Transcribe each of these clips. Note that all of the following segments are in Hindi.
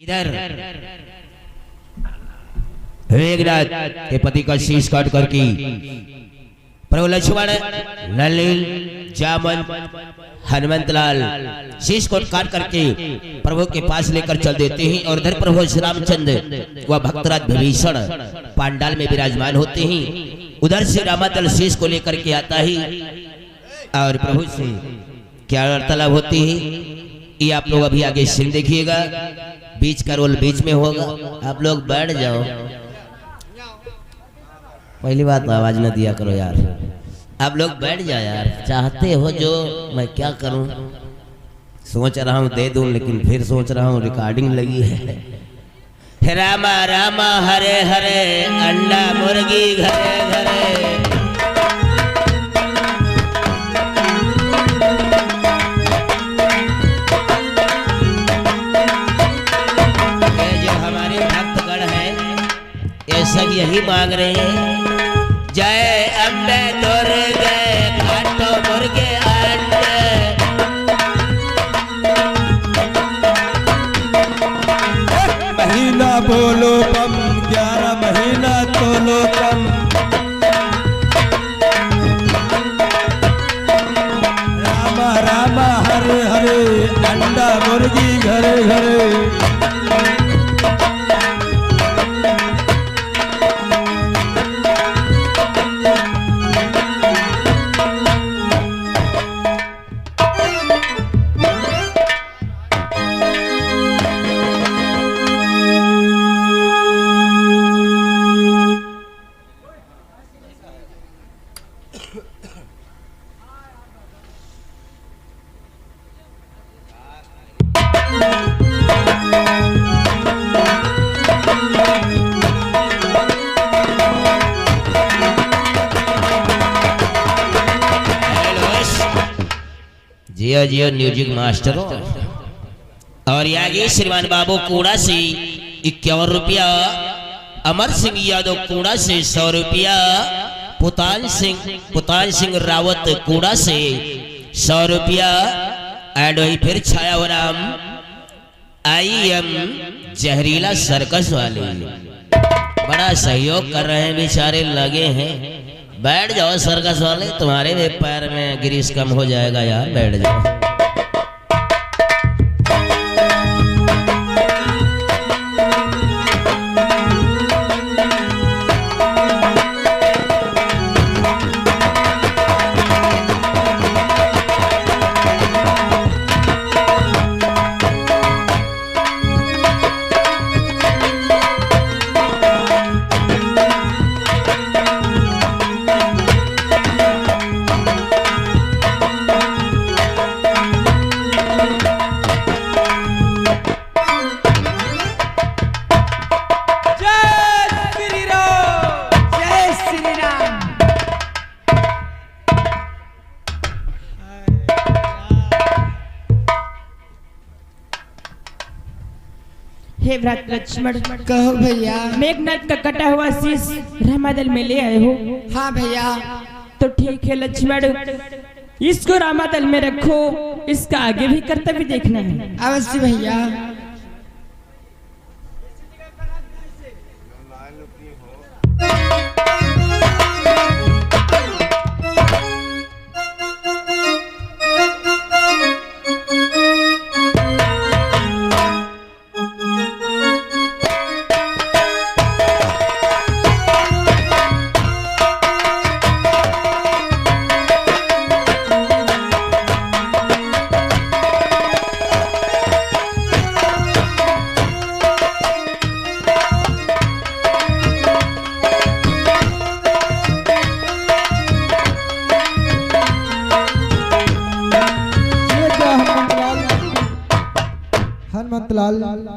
इधर वेगनाथ के पति का शीश काट करके प्रभु लक्ष्मण नलिन जामन हनुमंतलाल शीश को काट करके प्रभु के पास लेकर चल देते हैं और इधर प्रभु श्री रामचंद्र व भक्तराज विभीषण पांडाल में विराजमान होते हैं। उधर से रामातल शीश को लेकर के आता ही और प्रभु से क्या वार्तालाप होती है ये आप लोग अभी आगे सीन देखिएगा। बीच का रोल बीच में होगा, आप लोग बैठ जाओ। पहली बात आवाज न दिया करो यार, आप लोग बैठ जाओ यार। चाहते हो जो मैं क्या करूं, सोच रहा हूं दे दूं लेकिन फिर सोच रहा हूं रिकॉर्डिंग लगी है। रामा रामा हरे हरे अंडा मुर्गी घरे घरे। सब यही मांग रहे हैं, जय अम्बे दुर्गे खाटो मुर्गे अंडे। महीना बोलो बम 11 महीना तोलो कम। रामा रामा हरे हरे अंडा मुर्गी घरे घरे। जियो जियो म्यूजिक मास्टर और यागी श्रीमान बाबू कूड़ा से 51 रुपया, अमर सिंह यादव कूड़ा से 100 रुपया, पुतान सिंह रावत कूड़ा से 100 रुपया एंड वही फिर छाया हो नाम IM जहरीला सर्कस वाले बड़ा सहयोग कर रहे हैं, बेचारे लगे हैं। बैठ जाओ सर्कस वाले, तुम्हारे भी पैर में ग्रीस कम हो जाएगा यार, बैठ जाओ। हे भ्रात लक्ष्मण, कहो भैया। मेघनाथ का कटा हुआ शीश रामादल में ले आए हो? हाँ भैया। तो ठीक है लक्ष्मण, इसको रामादल में रखो, इसका आगे भी कर्तव्य देखना है। अवश्य भैया।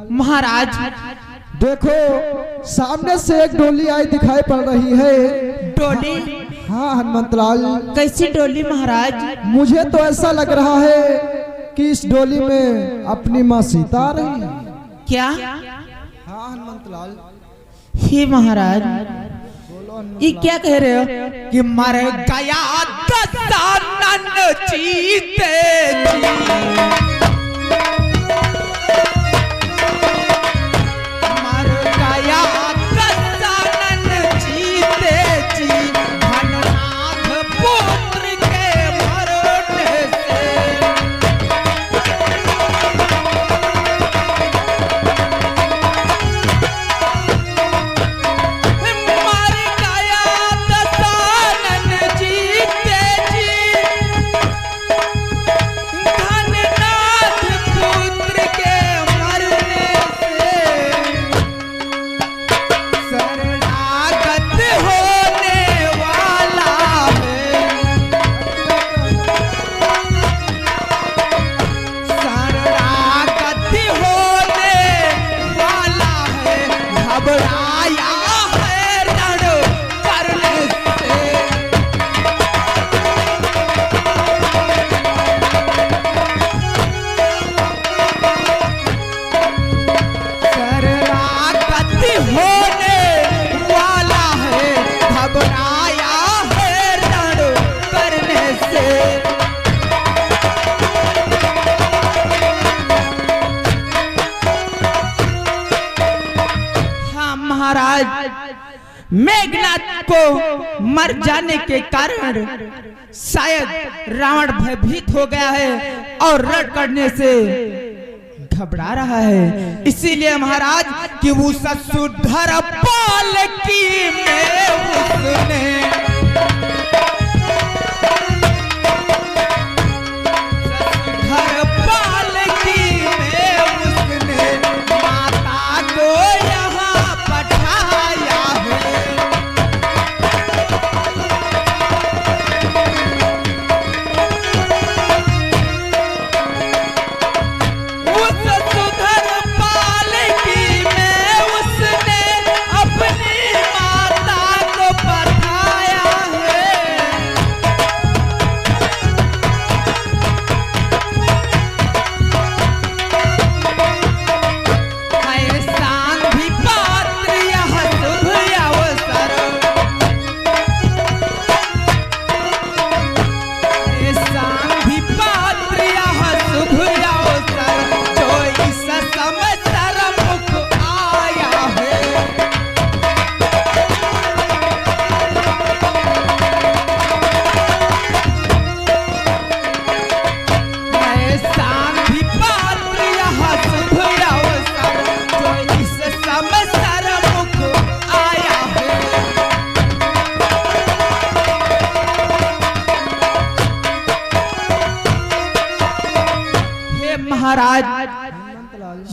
महाराज देखो, सामने से एक डोली आई दिखाई पड़ रही है। डोली? हाँ हनुमंतलाल। कैसी डोली महाराज? मुझे तो ऐसा लग रहा है कि इस डोली में अपनी माँ सीता आ रही है। क्या? हाँ हनुमंतलाल। हे महाराज, ये क्या कह रहे हो कि मर गया दशानन जीते जी। महाराज मेघनाथ को मर जाने के कारण शायद रावण भयभीत हो गया है और रण करने से घबरा रहा है। इसीलिए महाराज कि उस सुधर पालकी में उसने माता को यहाँ पठाया है। उस सुधर पालकी में उसने अपनी माता को पठाया है। महाराज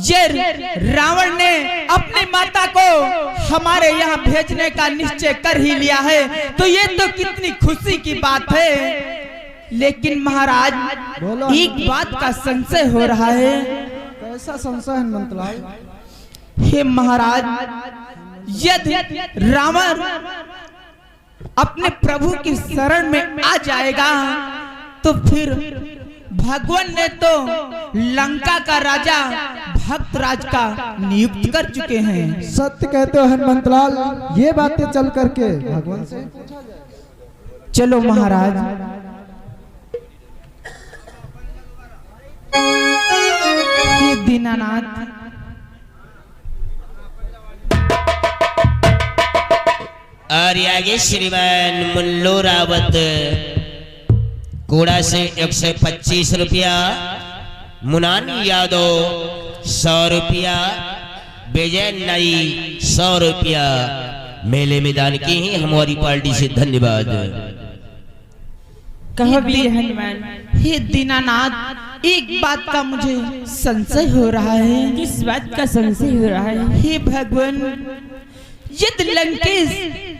ये रावण ने अपनी माता को हमारे यहाँ भेजने का निश्चय कर ही लिया है, तो ये तो कितनी खुशी की बात है। लेकिन महाराज एक बात का संशय हो रहा है। कैसा संशय है हनुमंतलाल? हे महाराज, यदि रावण अपने प्रभु की शरण में आ जाएगा तो फिर भगवान ने तो लंका का राजा भक्तराज का नियुक्त कर चुके हैं। सत्य कहते हो हनुमंतलाल, ये बातें चल करके भगवान से चलो महाराज। हे दीनानाथ, और आगे श्रीमान मुल्लो रावत कोड़ा से 125 रुपया, मुनान यादव 100 रुपया, विजय नाई 100 रुपया मेले में दान की ही हमारी पार्टी से धन्यवाद। कहो वीर हनुमान। हे दीनानाथ, एक बात का मुझे संशय हो रहा है। किस बात का संशय हो रहा है? हे भगवान, यदि लंकेश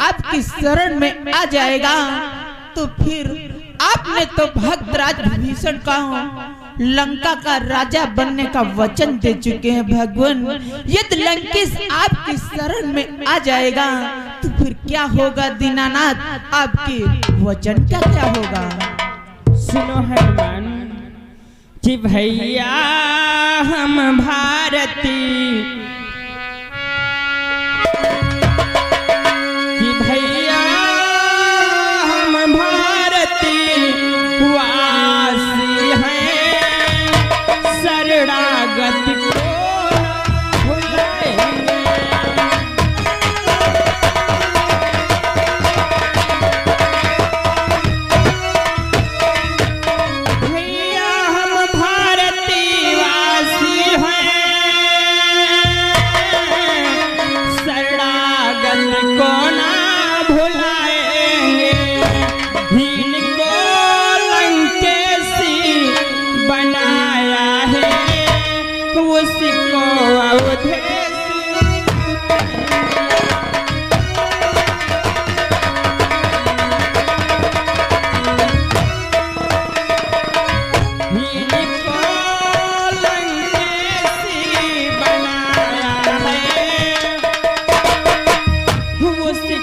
आपकी शरण में आ जाएगा तो फिर आपने तो भक्तराज विभीषण का लंका का राजा बनने का वचन दे चुके हैं। भगवान, यदि लंकेश आपकी शरण में आ जाएगा तो फिर क्या होगा दीनानाथ? आपके वचन का क्या होगा? सुनो हनुमान कि भैया हम भारती, कि भैया हम भारती वासी हैं, शरणागत को भुलाएंगे। भैया हम भारती वासी हैं, शरणागत को ना भुलाएंगे। इनको लंकेशी बनाया है, उसको अवधेशी। इनको लंकेशी बनाया है, उसको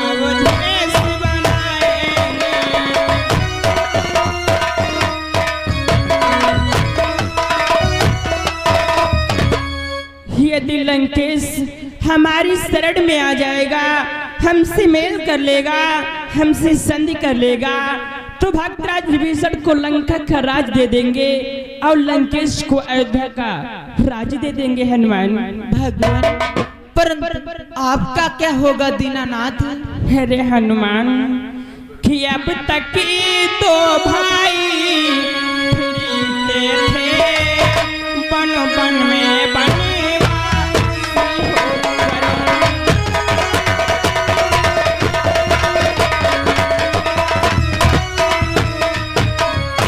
अवधेशी बनाएंगे। यदि लंकेश हमारी शरण में आ जाएगा, हमसे मेल कर लेगा, हमसे संधि कर लेगा, तो भक्तराज विभीषण को लंका का राज दे देंगे और लंकेश को अयोध्या का राज दे देंगे। हनुमान भगवान, परंतु आपका क्या होगा दीनानाथ? अरे हनुमान कि अब तक तो भाई फिरते थे बन बन में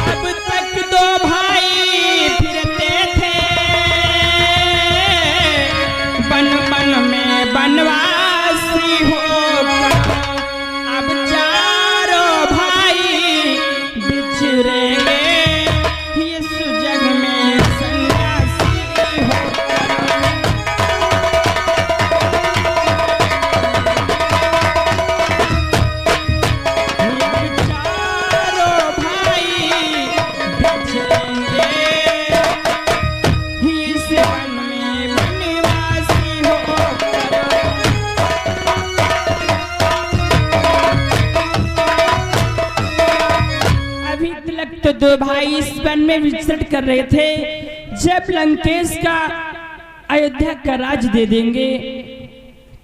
अब तक दो भाई फिरते थे बन बन में बनवासी होकर अब चारों भाई बिछड़ेंगे इस जग में सन्यासी होकर। अब चारों भाई बिछड़ेंगे इस वन में बनवासी होकर। अभी तक तो दो भाई इस वन में विचरण कर रहे थे, जब लंकेश का अयोध्या का राज दे देंगे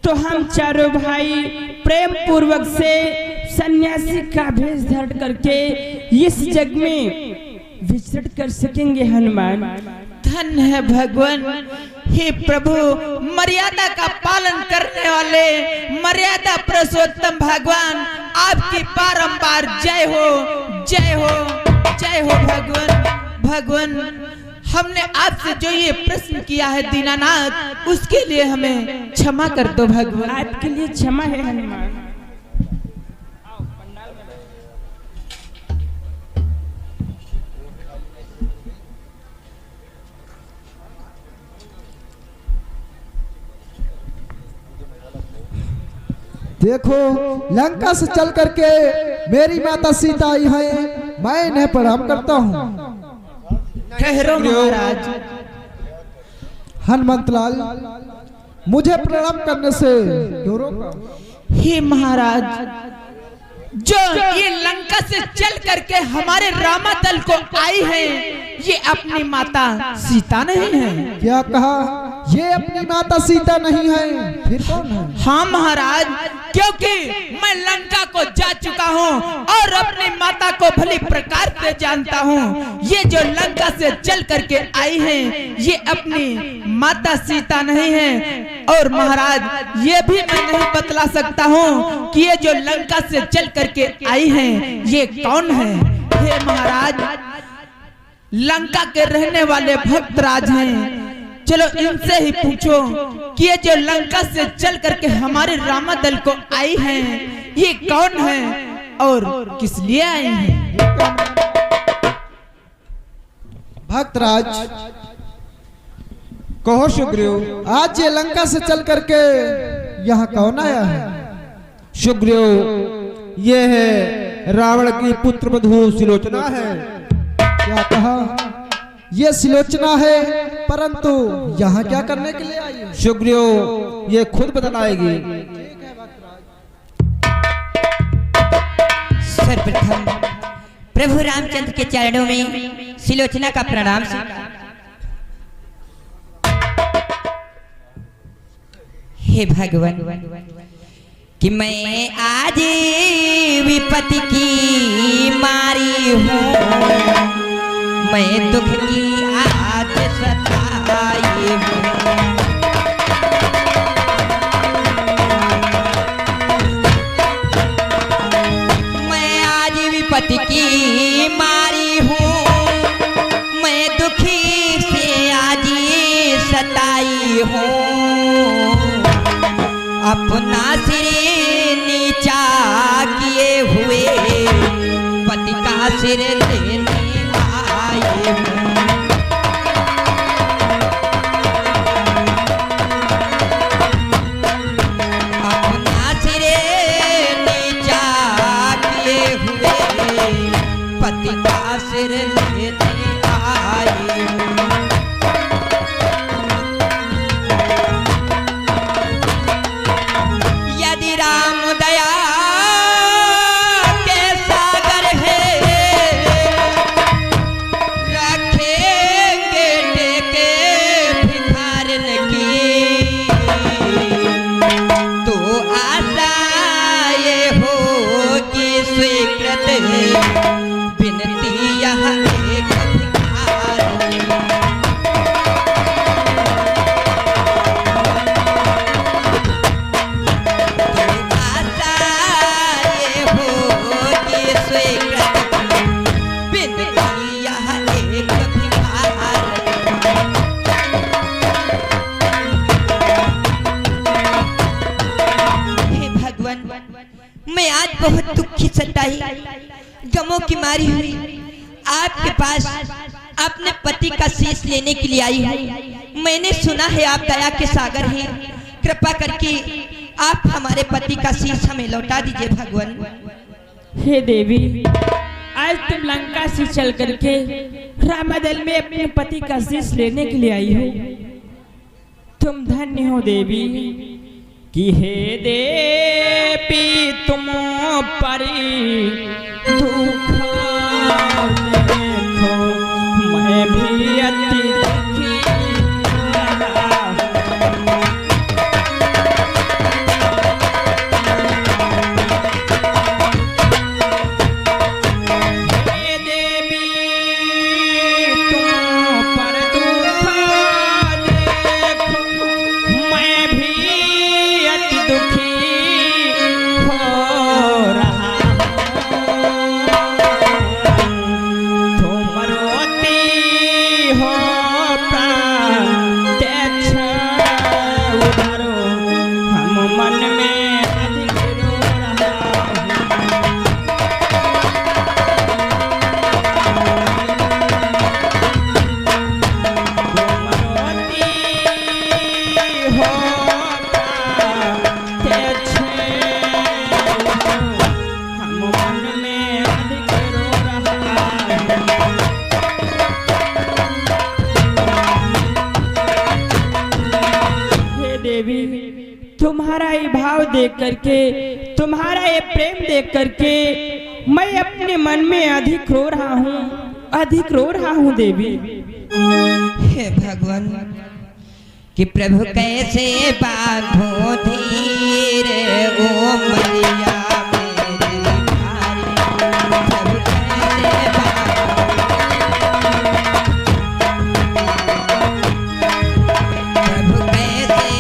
तो हम चारों भाई प्रेम पूर्वक से सन्यासी का भेष धारण करके इस जग में विचरण कर सकेंगे हनुमान। धन्य है भगवान, हे प्रभु, मर्यादा का पालन करने वाले मर्यादा पुरुषोत्तम भगवान, आपकी बारंबार जय हो, जय हो, जय हो भगवान। भगवान, हमने आपसे जो ये प्रश्न किया है दीनानाथ, उसके लिए हमें क्षमा कर दो भगवान। आपके लिए क्षमा है हनुमान। देखो लंका से चल करके मेरी माता सीता आई है, मैं इन्हें प्रणाम करता हूँ। ठहरो महाराज। हनुमंतलाल, मुझे प्रणाम करने से क्यों रोका? हे महाराज, जो ये लंका से चल करके हमारे रामादल को आई है, ये अपनी माता सीता नहीं है। क्या कहा? ये अपनी माता सीता नहीं है, फिर कौन है? हाँ महाराज, क्योंकि मैं लंका को जा चुका हूँ और अपनी माता को भली प्रकार से जानता हूँ। ये जो लंका से चल करके आई है, ये अपनी माता सीता नहीं है। और महाराज, ये भी मैं नहीं बतला सकता हूँ कि ये जो लंका से चल करके आई है, ये कौन है। हे महाराज, लंका के रहने वाले भक्तराज हैं, चलो इनसे ही पूछो कि ये जो लंका से चल करके हमारे रामादल को आई हैं, ये कौन है और किस लिए आई हैं। भक्तराज, कहो सुग्रीव, आज ये लंका से चल करके यहाँ कौन आया है? सुग्रीव, ये है रावण की पुत्र वधू सुलोचना है। क्या कहा? ये सुलोचना है, परंतु यहाँ क्या करने के लिए आई है? सुग्रीव, ये खुद बतलाएगी। सर्वप्रथम प्रभु रामचंद्र के चरणों में सुलोचना का प्रणाम स्वीकार। हे भगवान, कि मैं आज विपत्ति की मारी हूँ, मैं दुख की आज सताई हूँ। मैं आज विपत्ति की मारी हूँ, मैं दुखी से आज सताई हूँ। अपना सिर नीचा किए हुए पति का सिर लेने आए हूँ। अपना सिर नीचा किए हुए पति का सिर लेने आए हूँ। यदि राम दया के सागर है, बहुत दुखी सताई गमों की मारी हुई आपके पास अपने पति का शीश लेने के लिए आई हूँ। मैंने सुना है आप दया के सागर हैं, कृपा करके आप हमारे पति का शीश हमें लौटा दीजिए भगवान। हे देवी, आज तुम लंका से चल करके रामदल में अपने पति का शीश लेने के लिए आई हो। तुम धन्य हो देवी कि हे देवी तुम परी दुख देखो मैं भी अति दुखी तुम्हारा ये भाव देख करके, तुम्हारा ये प्रेम देख करके मैं अपने मन में अधिक रो रहा हूँ देवी। हे भगवान कि प्रभु कैसे बांधो धीर ओ मैया मेरी भारी, प्रभु कैसे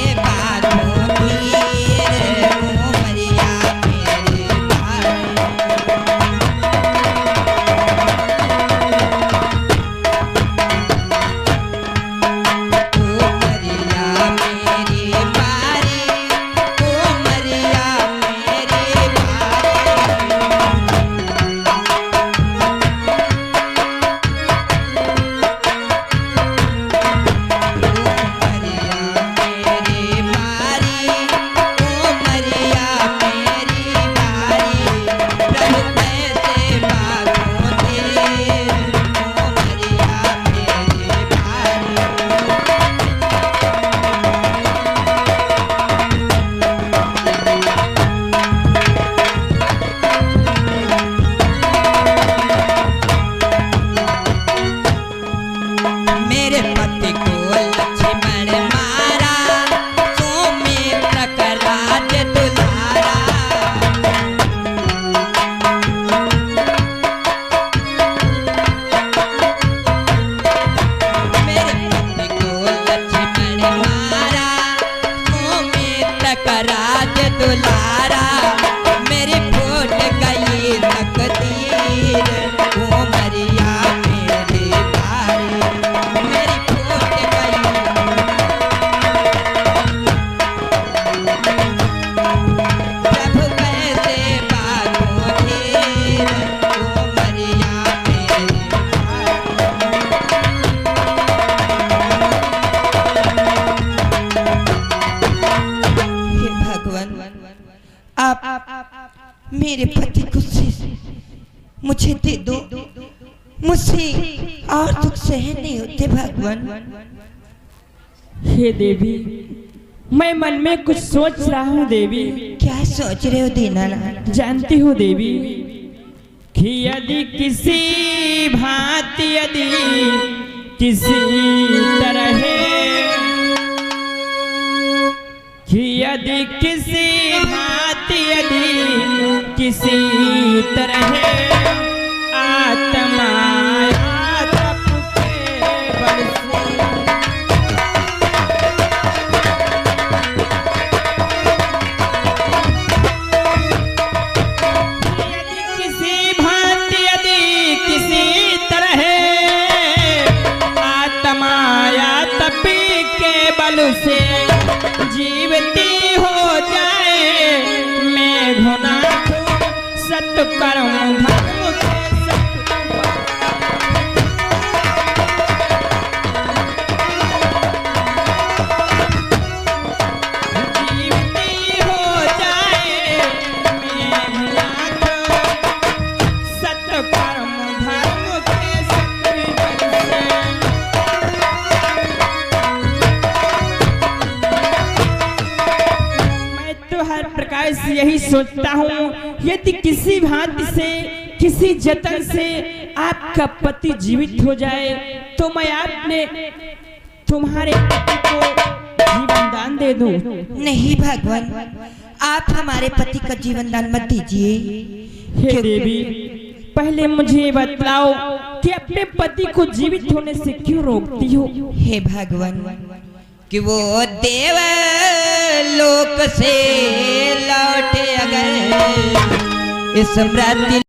मेरे पति को मुझे दे दो, मुझसे और दुख सहन नहीं होते भगवान। हे देवी, मैं मन में कुछ सोच रहा हूँ देवी। क्या सोच रहे हो दीनानाथ? जानती हो देवी कि यदि किसी भांति यदि किसी तरह कि यदि किसी भांति यदि किसी तरह आत्मा से जीवती हो जाए मैं घुना कैस यही सोचता हूँ, यदि किसी भांति से किसी जतन से आपका पति जीवित हो जाए तो मैं आपने तुम्हारे पति को जीवन दान दे दूं। नहीं भगवान, आप हमारे पति का जीवन दान मत दीजिए। हे देवी, पहले मुझे बतलाओ कि अपने पति को जीवित होने से क्यों रोकती हो? हे भगवान, कि वो देव लोक से लौटे अगर इस मृत्यु